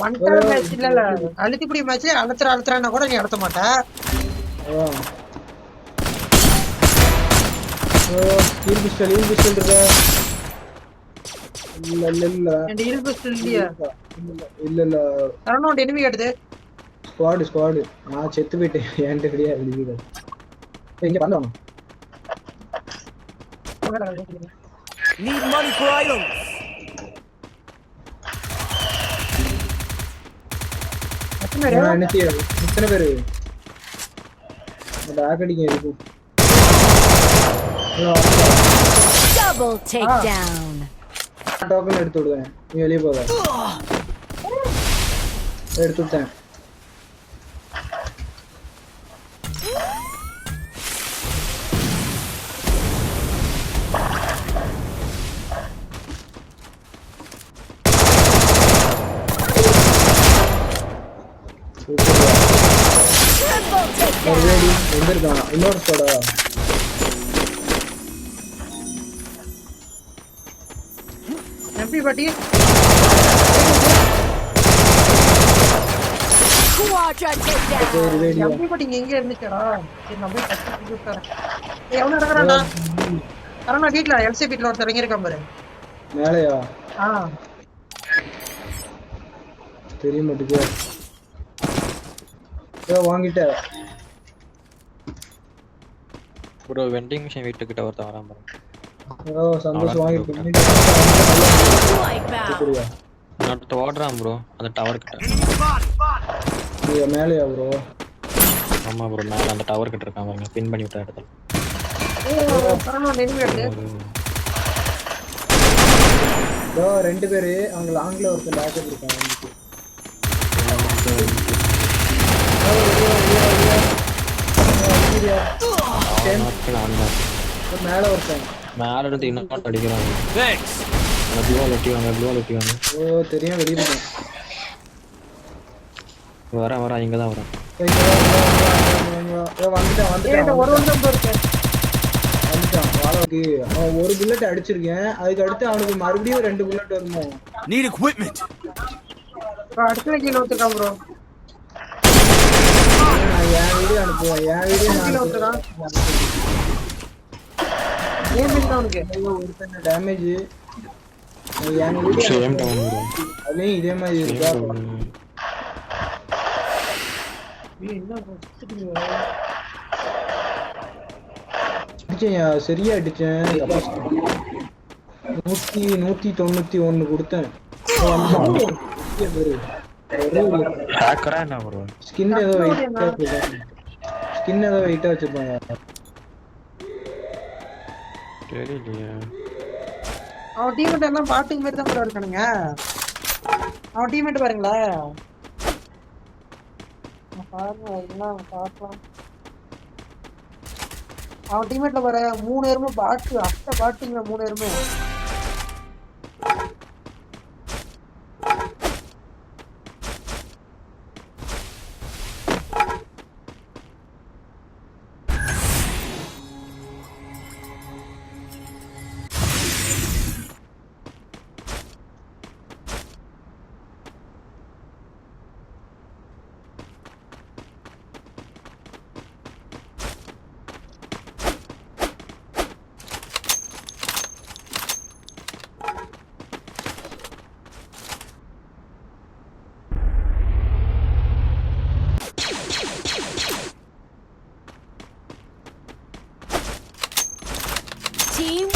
One time match இல்ல அழுத்திப்புடி match அழுத்துறான்னா கூட நீ அழுத்த மாட்ட. ஹீல் பிஸ்டல் இருக்கா? இல்ல என் ஹீல் பிஸ்டல் இல்லையா? இல்ல சரவணன் எனிமி கேட்டது. ஸ்குவாடு நான் செத்து போயிட்டேன். என்கிட்ட கிடையாது. இங்க பண்ணலாம். Need money for items. எத்தனை பேரு ஆக்கடிங்க இருக்கும். Double takedown. டோக்கன் எடுத்து விடுவேன். நீ வெளியே போக. எடுத்து விட்டேன். இன்னொரு ஸ்குவாடா? எம்பி பாட்டி Quadra takedown. எம்பி பாட்டி எங்க இருந்துச்சடா? சரி நான் போய் கட்டி விட்டுறேன். எவன நடக்கறான்டா? சரவணா வீட்ல எல்சி வீட்ல ஒருத்தர் இறங்கி இருக்கான் பாரு. மேலையா? தெரிய மாட்டேங்குது. வாங்கிட்ட ப்ரோ வெண்டிங் மிஷின் வீட்டு கிட்ட ஒருத்தன் வரான் பாருங்க. சந்தோஷம் வாங்கிட்டேன். நான் ஓடுறான் ப்ரோ அந்த டவர் கிட்ட. மேலையா ப்ரோ? ஆமா ப்ரோ மேல அந்த டவர் கிட்ட இருக்கான் பாருங்க. பின் பண்ணி விட்ட இடத்துல. சரவணன் எனிமி கேட்டது. ரெண்டு பேரு அவங்க லாங்ல ஒருத்தர் பேக்கப் இருக்காங்க. மேல ஒருத்தன் மேல இருந்து இன்னொரு அடிக்கிறாங்க. ப்ளூவால் வெட்டிவாங்க. தெரியும் வெளியே போறேன். வரேன் இங்கதான் வரேன். ஒரு புல்லட் அடிச்சிருக்கேன். அதுக்கு அடுத்து அவனுக்கு மறுபடியும் 2 புல்லட் வருமோ? Need equipment. அடுத்த கீழ வந்துட்டான் ப்ரோ. என் வீடியோ அனுப்புவேன். என் வீடியோ கீழ வந்துட்டான். ஏன் பின்ன உனக்கு ஒரு டேமேஜ். என் வீடியோ சேம் டவுன் ப்ரோ. அதே இதே மாதிரி இருக்கா? அடிச்சேன் சரியா அடிச்சேன். 191 கொடுத்தேன். ஹேக்கரா என்ன ப்ரோ? ஸ்கின் ஏதோ வெயிட்டா வச்சிருப்பாங்க. தெரியலையே. அவன் டீம்மேட் எல்லாம் பாட்டுக்கு மாதிரி தான் ப்ரோ இருக்கானுங்க. அவன் டீம்மேட் பாருங்களா? பாருங்க எல்லாம் பார்க்கலாம். அவன் டீம்மேட்ல வர 3 பேருமே பாட்டு அட்ட பாட்டுங்க 3 பேருமே. Team